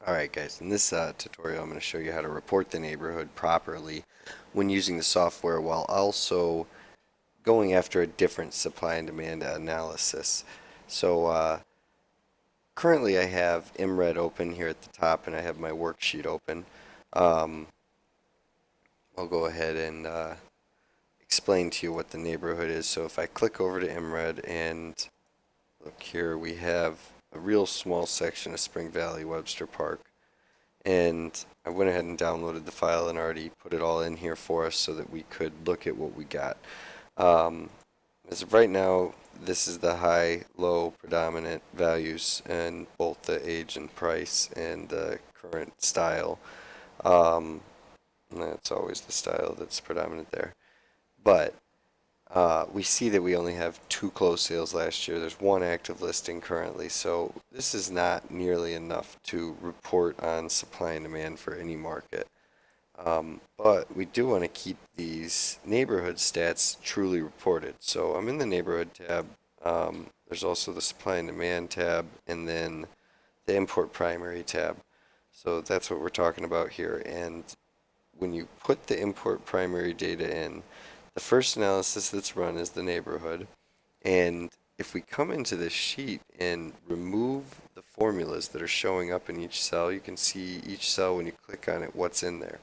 Alright guys, in this tutorial I'm going to show you how to report the neighborhood properly when using the software while also going after a different supply and demand analysis. So currently I have IMRED open here at the top and I have my worksheet open. Um, I'll go ahead and explain to you what the neighborhood is. So if I click over to IMRED and look here, we have a real small section of Spring Valley Webster Park. And I went ahead and downloaded the file and already put it all in here for us so that we could look at what we got. Um, as of right now, this is the high, low, predominant values in both the age and price and the current style. Um, and that's always the style that's predominant there. But we see that we only have 2 closed sales last year. There's 1 active listing currently, so this is not nearly enough to report on supply and demand for any market. But we do want to keep these neighborhood stats truly reported. So I'm in the neighborhood tab. There's also the supply and demand tab, and then the import primary tab. So that's what we're talking about here. And when you put the import primary data in, the first analysis that's run is the neighborhood. And if we come into this sheet and remove the formulas that are showing up in each cell, you can see each cell when you click on it what's in there.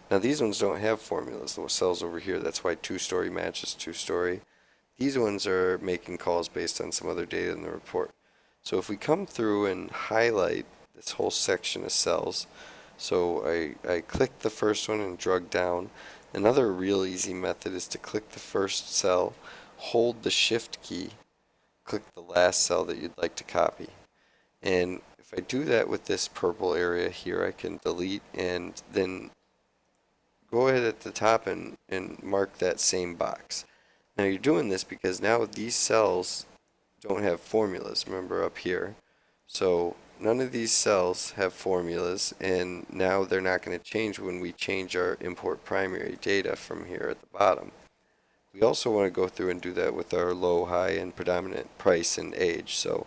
Now these ones don't have formulas, those cells over here, that's why 2-story matches 2-story. These ones are making calls based on some other data in the report. So if we come through and highlight this whole section of cells, so I click the first one and drag down. Another real easy method is to click the first cell, hold the shift key, click the last cell that you'd like to copy. And if I do that with this purple area here, I can delete and then go ahead at the top and mark that same box. Now you're doing this because now these cells don't have formulas, remember up here. So none of these cells have formulas, and now they're not going to change when we change our import primary data from here at the bottom. We also want to go through and do that with our low, high, and predominant price and age. So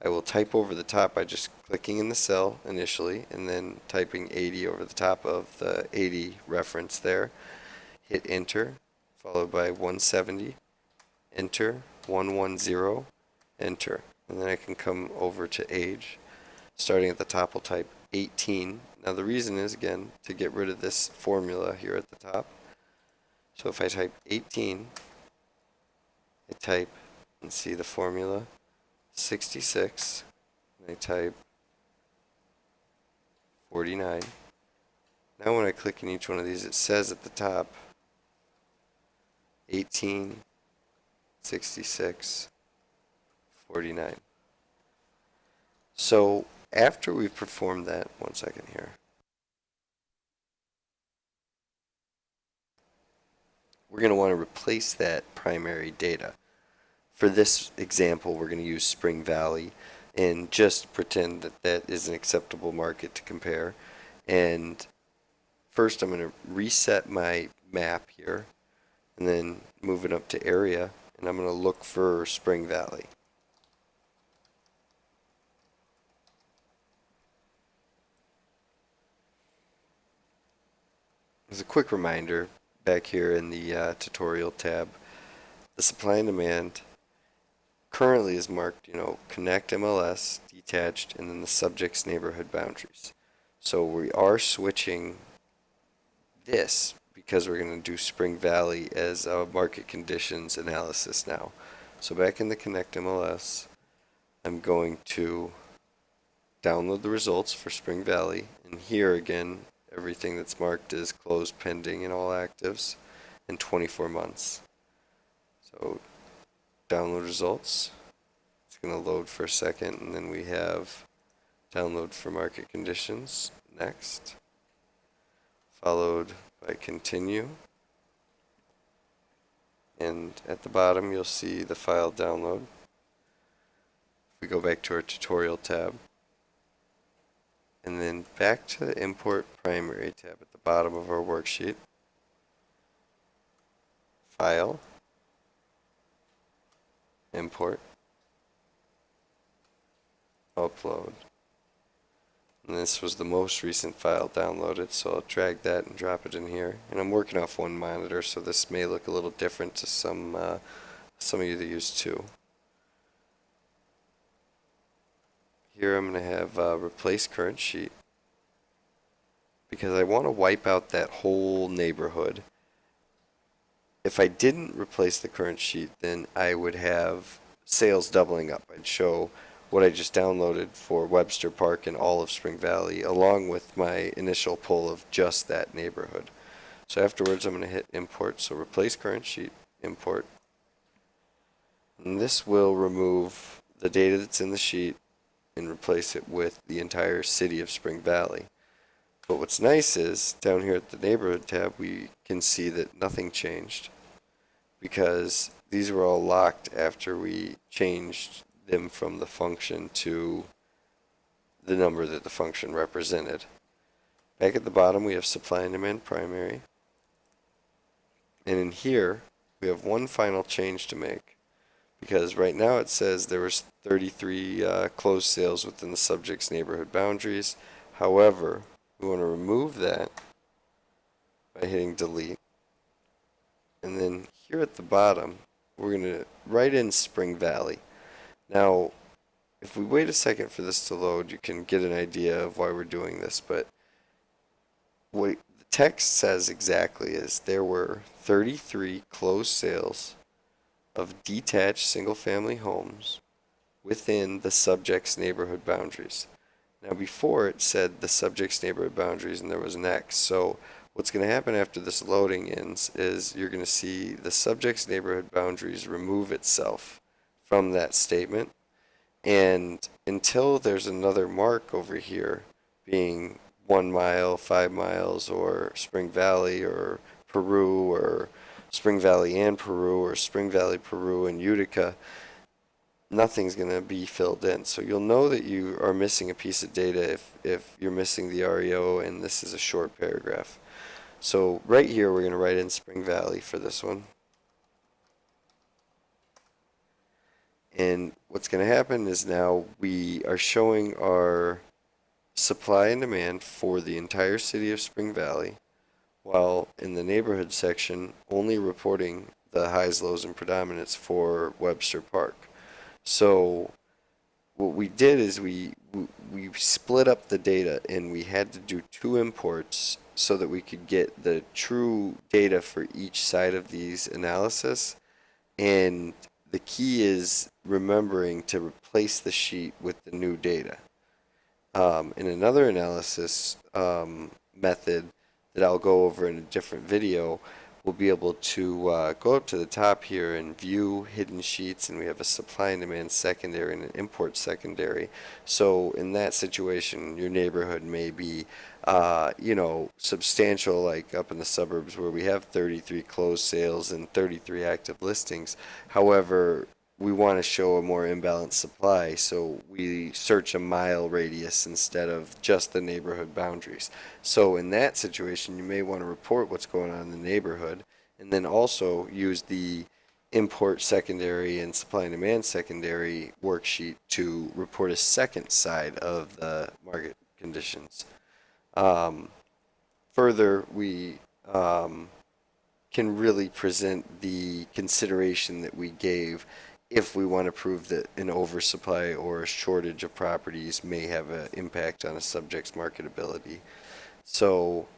I will type over the top by just clicking in the cell initially and then typing 80 over the top of the 80 reference there. Hit enter, followed by 170, enter, 110, enter. And then I can come over to age. Starting at the top, we'll type 18. Now the reason is, again, to get rid of this formula here at the top. So if I type 18, I type and see the formula 66, and I type 49. Now when I click in each one of these, it says at the top 18, 66, 49. So after we've performed that, 1 second here, we're going to want to replace that primary data. For this example, we're going to use Spring Valley and just pretend that that is an acceptable market to compare. And first I'm going to reset my map here and then move it up to area, and I'm going to look for Spring Valley. As a quick reminder, back here in the tutorial tab, the supply and demand currently is marked, connect MLS, detached, and then the subject's neighborhood boundaries. So we are switching this because we're going to do Spring Valley as a market conditions analysis now. So back in the Connect MLS, I'm going to download the results for Spring Valley, and here again, everything that's marked is closed pending in all actives in 24 months. So download results. It's going to load for a second, and then we have download for market conditions next, followed by continue. And at the bottom, you'll see the file download. If we go back to our tutorial tab, and then back to the import primary tab at the bottom of our worksheet, file, import, upload. And this was the most recent file downloaded, so I'll drag that and drop it in here. And I'm working off one monitor, so this may look a little different to some of you that use two. Here I'm going to have replace current sheet, because I want to wipe out that whole neighborhood. If I didn't replace the current sheet, then I would have sales doubling up. I'd show what I just downloaded for Webster Park and all of Spring Valley, along with my initial pull of just that neighborhood. So afterwards, I'm going to hit import. So replace current sheet, import. And this will remove the data that's in the sheet and replace it with the entire city of Spring Valley. But what's nice is down here at the neighborhood tab, we can see that nothing changed, because these were all locked after we changed them from the function to the number that the function represented. Back at the bottom, we have supply and demand primary. And in here, we have one final change to make, because right now it says there was 33 closed sales within the subject's neighborhood boundaries. However, we want to remove that by hitting delete. And then here at the bottom, we're going to write in Spring Valley. Now, if we wait a second for this to load, you can get an idea of why we're doing this. But what the text says exactly is there were 33 closed sales of detached single-family homes within the subject's neighborhood boundaries. Now before it said the subject's neighborhood boundaries and there was an X. So what's going to happen after this loading ends is you're going to see the subject's neighborhood boundaries remove itself from that statement. And until there's another mark over here, being 1 mile, 5 miles, or Spring Valley, or Peru, or Spring Valley and Peru, or Spring Valley, Peru, and Utica, nothing's going to be filled in. So you'll know that you are missing a piece of data if you're missing the REO and this is a short paragraph. So right here we're going to write in Spring Valley for this one. And what's going to happen is now we are showing our supply and demand for the entire city of Spring Valley, while in the neighborhood section only reporting the highs, lows, and predominance for Webster Park. So what we did is we split up the data, and we had to do 2 imports so that we could get the true data for each side of these analysis. And the key is remembering to replace the sheet with the new data. In another analysis method that I'll go over in a different video, we'll be able to go up to the top here and view hidden sheets, and we have a supply and demand secondary and an import secondary. So in that situation, your neighborhood may be substantial, like up in the suburbs where we have 33 closed sales and 33 active listings. However, we want to show a more imbalanced supply, so we search a mile radius instead of just the neighborhood boundaries. So in that situation, you may want to report what's going on in the neighborhood, and then also use the import secondary and supply and demand secondary worksheet to report a second side of the market conditions. Further, we can really present the consideration that we gave if we want to prove that an oversupply or a shortage of properties may have an impact on a subject's marketability. So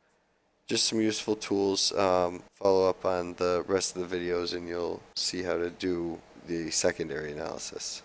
just some useful tools. Follow up on the rest of the videos and you'll see how to do the secondary analysis.